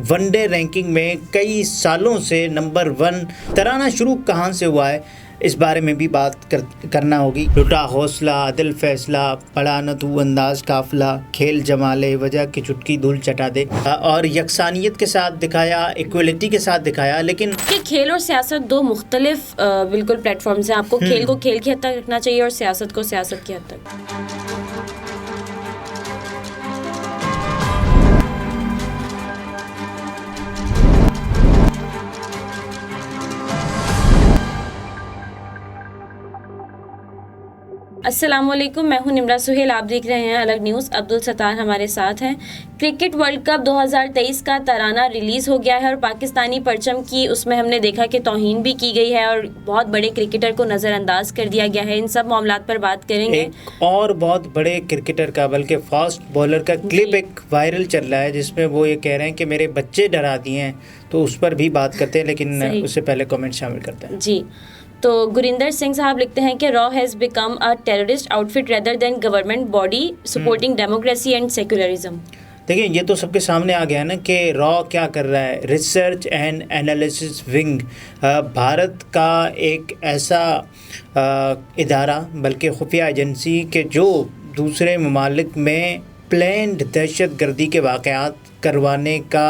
One day ranking में कई सालों से नंबर 1। तराना शुरू कहाँ से हुआ है, इस बारे में भी बात करना होगी। लुटा हौसला, दिल फैसला, पढ़ा न तू अंदाज काफिला, खेल जमाले, वजह की चुटकी धूल चटा दे, और यकसानियत के साथ दिखाया, इक्वलिटी के साथ दिखाया। लेकिन खेल और सियासत दो मुख्तलिफ बिल्कुल प्लेटफॉर्म्स हैं। आपको खेल को खेल की हद तक रखना चाहिए और सियासत को सियासत की हद तक। अस्सलामुअलैकुम, मैं हूं निम्रा सुहेल, आप देख रहे हैं अलग न्यूज़। अब्दुल सत्तार हमारे साथ हैं। क्रिकेट वर्ल्ड कप 2023 का तराना रिलीज़ हो गया है और पाकिस्तानी परचम की उसमें हमने देखा कि तौहीन भी की गई है और बहुत बड़े क्रिकेटर को नज़रअंदाज कर दिया गया है। इन सब मामलात पर बात करेंगे। एक और बहुत बड़े क्रिकेटर का, बल्कि फास्ट बॉलर का क्लिप एक वायरल चल रहा है जिसमें वो ये कह रहे हैं कि मेरे बच्चे डरा दिए हैं, तो उस पर भी बात करते हैं, लेकिन उससे पहले कमेंट शामिल करते हैं। जी, तो गुरिंदर सिंह साहब लिखते हैं कि raw has become a terrorist outfit rather than government body supporting democracy and secularism. देखिए, ये तो सबके सामने आ गया ना कि रॉ क्या कर रहा है। Research and analysis wing Bharat का एक ऐसा इदारा, बल्कि खुफिया एजेंसी के जो दूसरे ममालिक में प्लान्ड दहशत गर्दी के वाक़यात करवाने का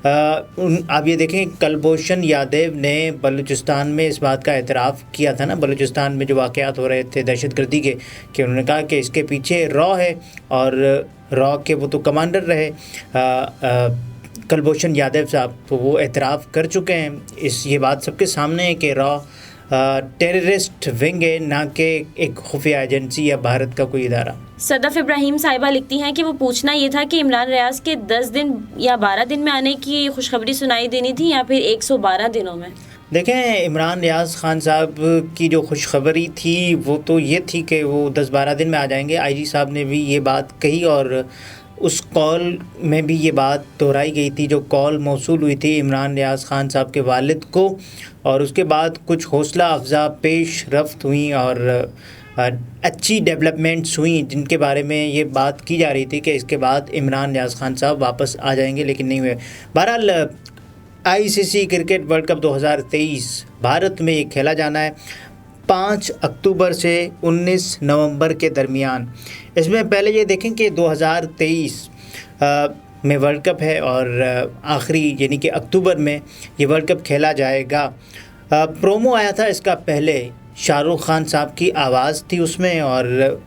आप ये देखें, कुलभूषण यादव ने बलूचिस्तान में इस बात का एतराफ़ किया था ना, बलूचिस्तान में जो वाक़यात हो रहे थे दहशत गर्दी के, कि उन्होंने कहा कि इसके पीछे रॉ है, और रॉ के वो तो कमांडर रहे कुलभूषण यादव साहब, तो वो एतराफ़ कर चुके हैं। ये बात सबके सामने है कि रॉ टेररिस्ट विंग है, ना कि एक खुफिया एजेंसी या भारत का कोई इदारा। सदफ इब्राहिम साहिबा लिखती हैं कि वो पूछना ये था कि इमरान रियाज के 10 दिन या 12 दिन में आने की खुशखबरी सुनाई देनी थी या फिर 112 दिनों में। देखें, इमरान रियाज खान साहब की जो खुशखबरी थी वो तो ये थी कि वो 10-12 दिन में आ जाएंगे। आईजी साहब ने भी ये बात कही और उस कॉल में भी ये बात दोहराई गई थी, जो कॉल मौसूल हुई थी इमरान रियाज खान साहब के वालिद को, और उसके बाद कुछ हौसला अफजा पेश रफ्त हुई और अच्छी डेवलपमेंट्स हुई, जिनके बारे में ये बात की जा रही थी कि इसके बाद इमरान रियाज खान साहब वापस आ जाएंगे, लेकिन नहीं हुए। बहरहाल ICC cricket world cup 2023 Bharat में ये खेला जाना है 5 अक्टूबर से 19 नवंबर के दरमियान। इसमें पहले ये देखें कि 2023 में वर्ल्ड कप है और आखिरी यानी कि अक्टूबर में ये वर्ल्ड कप खेला जाएगा। प्रोमो आया था इसका पहले, शाहरुख खान साहब की आवाज़ थी उसमें, और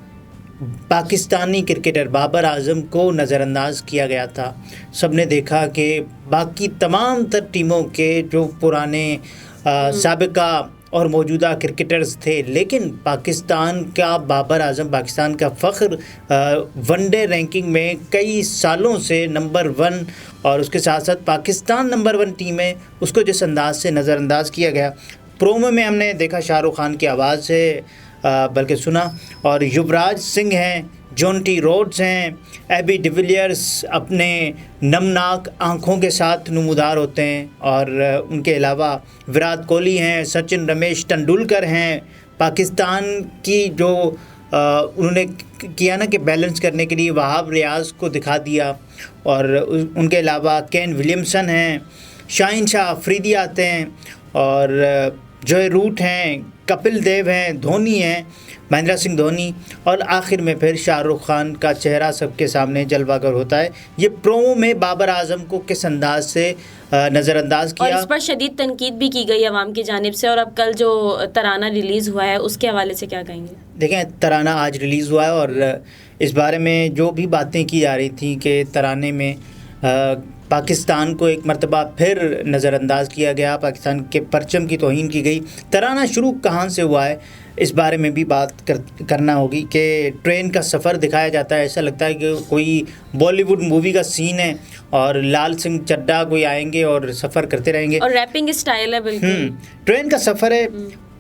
पाकिस्तानी क्रिकेटर बाबर आजम को नज़रअंदाज किया गया था। सब ने देखा कि बाकी तमाम तर टीमों के जो पुराने साबिका और मौजूदा क्रिकेटर्स थे, लेकिन पाकिस्तान का बाबर आजम, पाकिस्तान का फ़ख्र वनडे रैंकिंग में कई सालों से नंबर 1, और उसके साथ साथ पाकिस्तान नंबर 1 टीम है, उसको जिस अंदाज से नज़रअंदाज किया गया। प्रोमो में हमने देखा शाहरुख खान की आवाज़ से बल्कि सुना, और युवराज सिंह हैं, जॉन्टी रोड्स हैं, एबी डिविलियर्स अपने नमनाक आँखों के साथ नमूदार होते हैं, और उनके अलावा विराट कोहली हैं, सचिन रमेश तेंदुलकर हैं। पाकिस्तान की जो उन्होंने किया ना कि बैलेंस करने के लिए वहाब रियाज को दिखा दिया, और उनके अलावा केन विलियमसन हैं, शाहीन शाह अफरीदी आते हैं, और जॉय रूट हैं, कपिल देव हैं, धोनी हैं, महेंद्र सिंह धोनी, और आखिर में फिर शाहरुख खान का चेहरा सबके सामने जलवागर होता है। ये प्रोमो में बाबर आजम को किस अंदाज से नज़रअंदाज किया, और इस पर शदीद तनकीद भी की गई अवाम की जानिब से। और अब कल जो तराना रिलीज़ हुआ है उसके हवाले से क्या कहेंगे? देखें, तराना आज रिलीज़ हुआ है और इस बारे में जो भी बातें की जा रही थी कि तराने में पाकिस्तान को एक मरतबा फिर नज़रअंदाज किया गया, पाकिस्तान के परचम की तौहीन की गई। तराना शुरू कहाँ से हुआ है, इस बारे में भी बात करना होगी कि ट्रेन का सफ़र दिखाया जाता है, ऐसा लगता है कि कोई बॉलीवुड मूवी का सीन है, और लाल सिंह चड्ढा कोई आएंगे और सफ़र करते रहेंगे, और रैपिंग स्टाइल है बिल्कुल। ट्रेन का सफ़र है,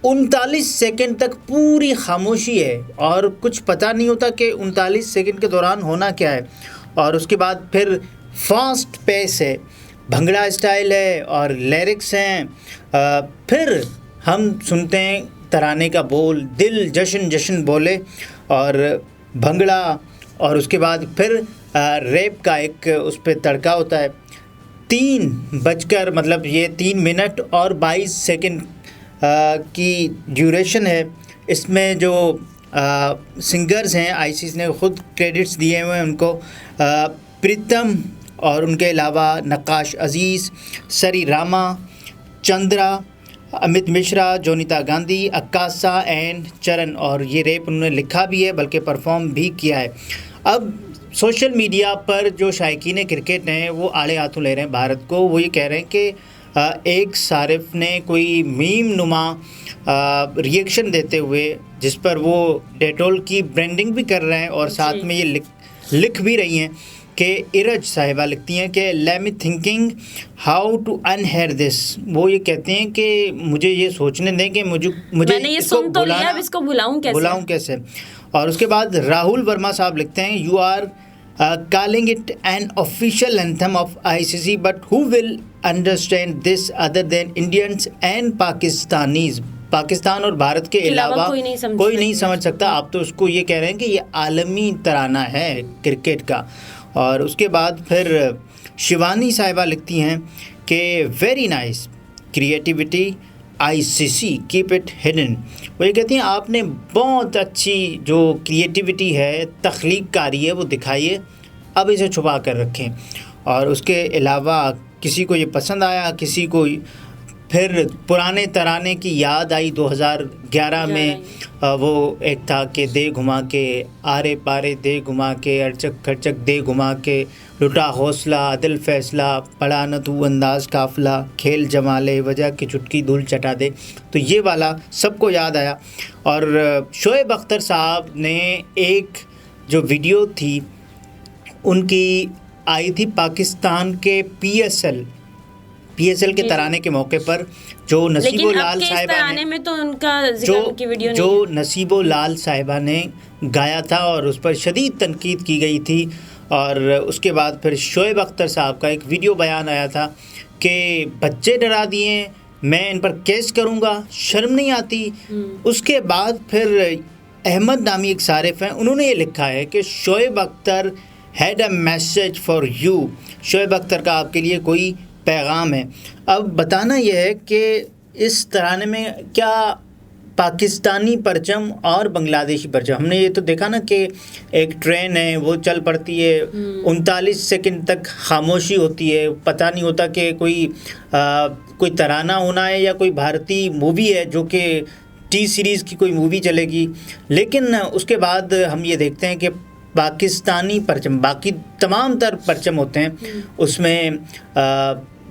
39 सेकंड तक पूरी खामोशी है और कुछ पता नहीं होता कि 39 सेकंड के दौरान होना क्या है, और उसके बाद फिर फास्ट पेस है, भंगड़ा स्टाइल है और लिरिक्स हैं। फिर हम सुनते हैं तराने का बोल, दिल जश्न जश्न बोले, और भंगड़ा, और उसके बाद फिर रैप का एक उस पर तड़का होता है। 3 बजकर मतलब ये 3 मिनट और 22 सेकंड की ड्यूरेशन है। इसमें जो सिंगर्स हैं आईसीसी ने खुद क्रेडिट्स दिए हुए हैं उनको, प्रीतम और उनके अलावा नक्काश अजीज़, सरी रामा, चंद्रा, अमित मिश्रा, जोनीता गांधी, अक्कासा एंड चरण, और ये रेप उन्होंने लिखा भी है बल्कि परफॉर्म भी किया है। अब सोशल मीडिया पर जो शायकीन क्रिकेट हैं वो आड़े हाथों ले रहे हैं भारत को। वो ये कह रहे हैं कि एक सारिफ ने कोई मीम नुमा रिएक्शन देते हुए जिस पर वो डेटोल की ब्रांडिंग भी कर रहे हैं और साथ में ये लिख भी रही हैं कि इरज साहिबा लिखती हैं कि let me thinking how to unhear this. वो ये कहते हैं कि मुझे ये सोचने दें कि मुझे मैंने ये सुन तो लिया, अब इसको भुलाऊं कैसे। और उसके बाद राहुल वर्मा साहब लिखते हैं you are calling it an official anthem of ICC, but who will understand this other than Indians and Pakistanis? Pakistan और भारत के अलावा कोई नहीं समझ सकता। आप तो उसको ये कह रहे हैं कि ये आलमी तराना है क्रिकेट का। और उसके बाद फिर शिवानी साहिबा लिखती हैं कि very nice creativity ICC keep it hidden. वो ये कहती हैं आपने बहुत अच्छी जो क्रिएटिविटी है, तख्लीक़कारी है, वो दिखाइए, अब इसे छुपा कर रखें। और उसके अलावा किसी को ये पसंद आया, किसी को फिर पुराने तराने की याद आई 2011 में। वो एक था कि दे घुमा के आरे पारे, दे घुमा के अरचक खरचक, दे घुमा के लुटा हौसला, दिल फैसला, पढ़ा न तू अंदाज काफिला, खेल जमाले, वजह की चुटकी धूल चटा दे। तो ये वाला सबको याद आया। और शोएब अख्तर साहब ने एक जो वीडियो थी उनकी आई थी पाकिस्तान के PSL के तराने के मौके पर, जो नसीबो लाल साहिबा ने में तो उनका की वीडियो जो नसीबो लाल साहिबा ने गाया था और उस पर शदीद तनकीद की गई थी। और उसके बाद फिर शोएब अख्तर साहब का एक वीडियो बयान आया था कि बच्चे डरा दिए, मैं इन पर केस करूंगा, शर्म नहीं आती। उसके बाद फिर अहमद नामी एक सारिफ हैं, उन्होंने ये लिखा है कि Shoaib Akhtar had a message for you. Shoaib Akhtar का आपके लिए कोई पैगाम है। अब बताना यह है कि इस तराने में क्या पाकिस्तानी परचम और बांग्लादेशी परचम, हमने ये तो देखा ना कि एक ट्रेन है वो चल पड़ती है, 39 सेकंड तक खामोशी होती है, पता नहीं होता कि कोई तराना होना है या कोई भारतीय मूवी है जो कि टी सीरीज़ की कोई मूवी चलेगी। लेकिन उसके बाद हम ये देखते हैं कि पाकिस्तानी परचम, बाकी तमाम तर परचम होते हैं, उसमें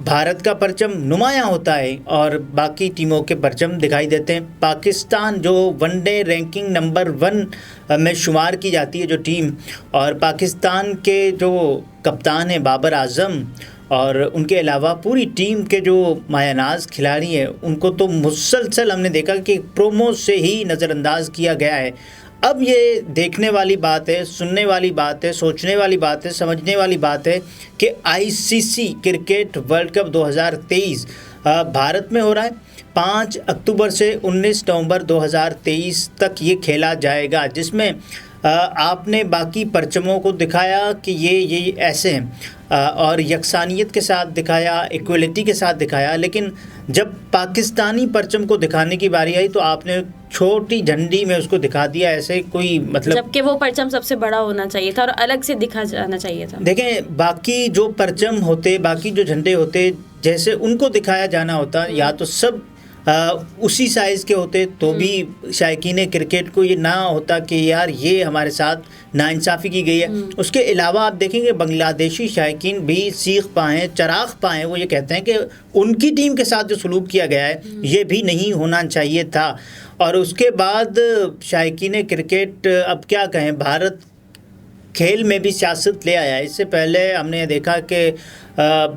भारत का परचम नुमायां होता है और बाकी टीमों के परचम दिखाई देते हैं। पाकिस्तान जो वनडे रैंकिंग नंबर 1 में शुमार की जाती है जो टीम, और पाकिस्तान के जो कप्तान हैं बाबर आज़म और उनके अलावा पूरी टीम के जो मायानाज खिलाड़ी हैं, उनको तो मुसलसल हमने देखा कि प्रोमो से ही नज़रअंदाज किया गया है। अब ये देखने वाली बात है, सुनने वाली बात है, सोचने वाली बात है, समझने वाली बात है कि ICC cricket world cup 2023 Bharat में हो रहा है। 5 अक्टूबर से 19 नवंबर 2023 तक ये खेला जाएगा, जिसमें आपने बाकी परचमों को दिखाया कि ये ऐसे हैं और यकसानियत के साथ दिखाया, इक्वलिटी के साथ दिखाया। लेकिन जब पाकिस्तानी परचम को दिखाने की बारी आई तो आपने छोटी झंडी में उसको दिखा दिया, ऐसे कोई मतलब, जबकि वो परचम सबसे बड़ा होना चाहिए था और अलग से दिखा जाना चाहिए था। देखें, बाकी जो परचम होते, बाकी जो झंडे होते, जैसे उनको दिखाया जाना होता, या तो सब उसी साइज़ के होते तो भी शायकीन क्रिकेट को ये ना होता कि यार ये हमारे साथ नाइंसाफ़ी की गई है। उसके अलावा आप देखेंगे बांग्लादेशी शायकीन भी सीख पाएँ, चराग पाएँ, वो ये कहते हैं कि उनकी टीम के साथ जो सलूक किया गया है ये भी नहीं होना चाहिए था। और उसके बाद शायकीन क्रिकेट, अब क्या कहें, भारत खेल में भी सियासत ले आया। इससे पहले हमने देखा कि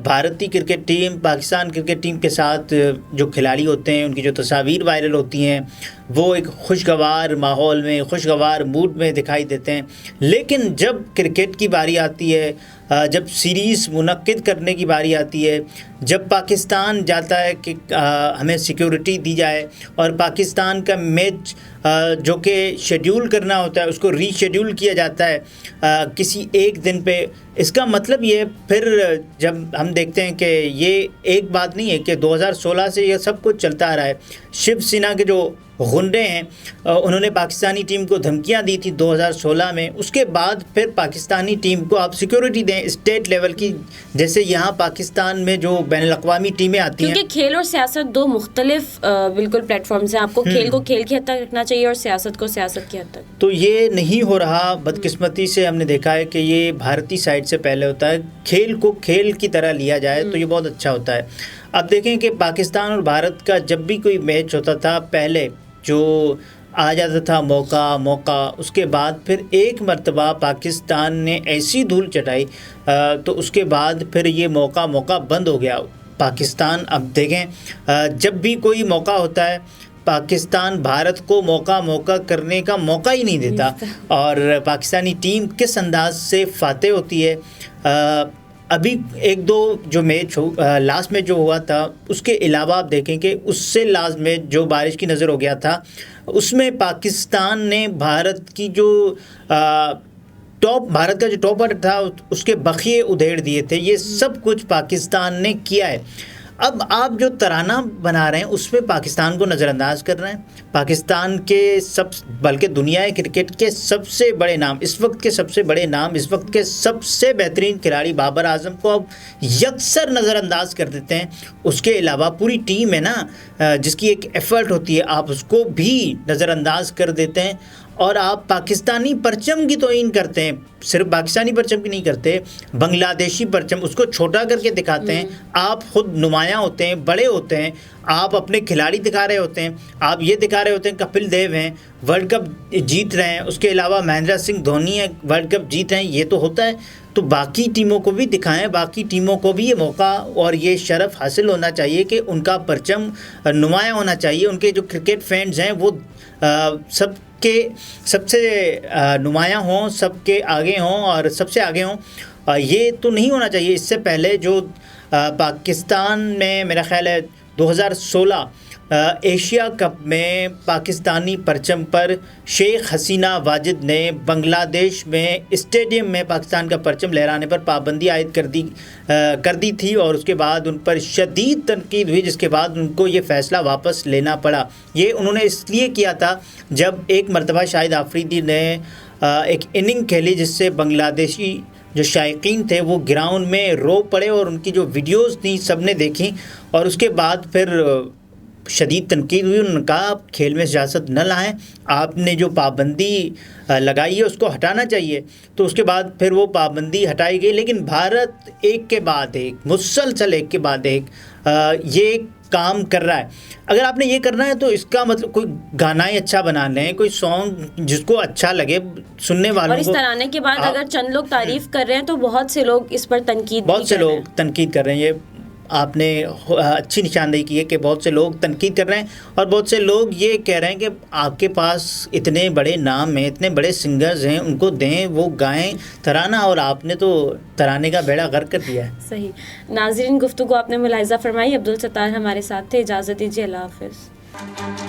भारतीय cricket team Pakistan cricket team के साथ जो खिलाड़ी होते हैं उनकी जो तस्वीर वायरल होती हैं वो एक खुशगवार माहौल में, खुशगवार मूड में दिखाई देते हैं। लेकिन जब क्रिकेट की बारी आती है, जब सीरीज़ मुनक्किद करने की बारी आती है, जब पाकिस्तान जाता है कि हमें सिक्योरिटी दी जाए और पाकिस्तान का मैच जो कि शेड्यूल करना होता है उसको रीशेड्यूल किया जाता है किसी एक दिन पे, इसका मतलब ये फिर जब हम देखते हैं कि ये एक बात नहीं है कि 2016 से ये सब कुछ चलता आ रहा है। शिवसेना के जो गुंडे हैं उन्होंने पाकिस्तानी टीम को धमकियां दी थी 2016 में, उसके बाद फिर पाकिस्तानी टीम को आप सिक्योरिटी दें स्टेट लेवल की, जैसे यहाँ पाकिस्तान में जो बैनुल-अक़वामी टीमें आती हैं। क्योंकि खेल और सियासत दो मुख्तलिफ बिल्कुल प्लेटफॉर्म्स हैं। आपको खेल को खेल की हद तक रखना चाहिए और सियासत को सियासत की हद तक। तो ये नहीं हो रहा, बदकिस्मती से हमने देखा है कि ये भारतीय साइड से पहले होता है। खेल को खेल की तरह लिया जाए तो ये बहुत अच्छा होता है। अब देखें कि पाकिस्तान और भारत का जब भी कोई मैच होता था, पहले जो आ जाता था मौका, उसके बाद फिर एक मर्तबा पाकिस्तान ने ऐसी धूल चटाई तो उसके बाद फिर ये मौका बंद हो गया। पाकिस्तान अब देखें जब भी कोई मौका होता है पाकिस्तान भारत को मौका करने का मौका ही नहीं देता और पाकिस्तानी टीम किस अंदाज से फाते होती है। अभी एक दो जो मैच लास्ट में जो हुआ था उसके अलावा आप देखें कि उससे लास्ट में जो बारिश की नज़र हो गया था उसमें पाकिस्तान ने भारत की जो भारत का जो टॉप ऑर्डर था उसके बखिए उधेड़ दिए थे। ये सब कुछ पाकिस्तान ने किया है। अब आप जो तराना बना रहे हैं उसमें पाकिस्तान को नज़रअंदाज कर रहे हैं। पाकिस्तान के बल्कि दुनिया क्रिकेट के सबसे बड़े नाम, इस वक्त के सबसे बड़े नाम, इस वक्त के सबसे बेहतरीन खिलाड़ी बाबर आजम को अब यकसर नज़रअंदाज कर देते हैं। उसके अलावा पूरी टीम है ना जिसकी एक एफ़र्ट होती है, आप उसको भी नज़रअंदाज कर देते हैं और आप पाकिस्तानी परचम की तौहीन करते हैं। सिर्फ पाकिस्तानी परचम की नहीं करते, बांग्लादेशी परचम उसको छोटा करके दिखाते हैं। आप खुद नुमायाँ होते हैं, बड़े होते हैं, आप अपने खिलाड़ी दिखा रहे होते हैं, आप ये दिखा रहे होते हैं कपिल देव हैं वर्ल्ड कप जीत रहे हैं, उसके अलावा महेंद्र सिंह धोनी है वर्ल्ड कप जीत रहे हैं, ये तो होता है। तो बाकी टीमों को भी दिखाएं, बाकी टीमों को भी ये मौका और ये शरफ़ हासिल होना चाहिए कि उनका परचम नुमायाँ होना चाहिए। उनके जो क्रिकेट फैंस हैं वो सबसे नुमायाँ हों, सबके आगे हों और सबसे आगे हों। ये तो नहीं होना चाहिए। इससे पहले जो पाकिस्तान में मेरा ख़्याल है 2016 एशिया कप में पाकिस्तानी परचम पर शेख हसीना वाजिद ने बांग्लादेश में स्टेडियम में पाकिस्तान का परचम लहराने पर पाबंदी आयद कर दी थी और उसके बाद उन पर शदीद तनकीद हुई, जिसके बाद उनको ये फ़ैसला वापस लेना पड़ा। ये उन्होंने इसलिए किया था जब एक मरतबा शाहिद आफरीदी ने एक इनिंग खेली जिससे बांग्लादेशी जो शायकीन थे वो ग्राउंड में रो पड़े और उनकी जो वीडियोज़ थी सब ने देखी और उसके बाद फिर शदीद तनकीद हुई। उन्होंने कहा आप खेल में सियासत न लाएं, आपने जो पाबंदी लगाई है उसको हटाना चाहिए। तो उसके बाद फिर वो पाबंदी हटाई गई, लेकिन भारत एक के बाद एक मुसलसल एक के बाद एक ये काम कर रहा है। अगर आपने ये करना है तो इसका मतलब कोई गाना ही अच्छा बना लें, कोई सॉन्ग जिसको अच्छा लगे सुनने वालों को। और इस तराने के बाद अगर चंद लोग तारीफ़ कर रहे हैं तो बहुत से लोग इस पर तनकीद कर रहे हैं। ये आपने अच्छी निशानदेही की है कि बहुत से लोग तनकीद कर रहे हैं और बहुत से लोग ये कह रहे हैं कि आपके पास इतने बड़े नाम हैं, इतने बड़े सिंगर्स हैं, उनको दें, वो गाएं तराना, और आपने तो तराने का बेड़ा गर्क कर दिया है। सही। नाज़रीन, गुफ्तगू आपने मुलाहिज़ा फरमाई। अब्दुल सत्तार हमारे साथ थे। इजाज़त दीजिए। अल्लाह हाफ़िज़।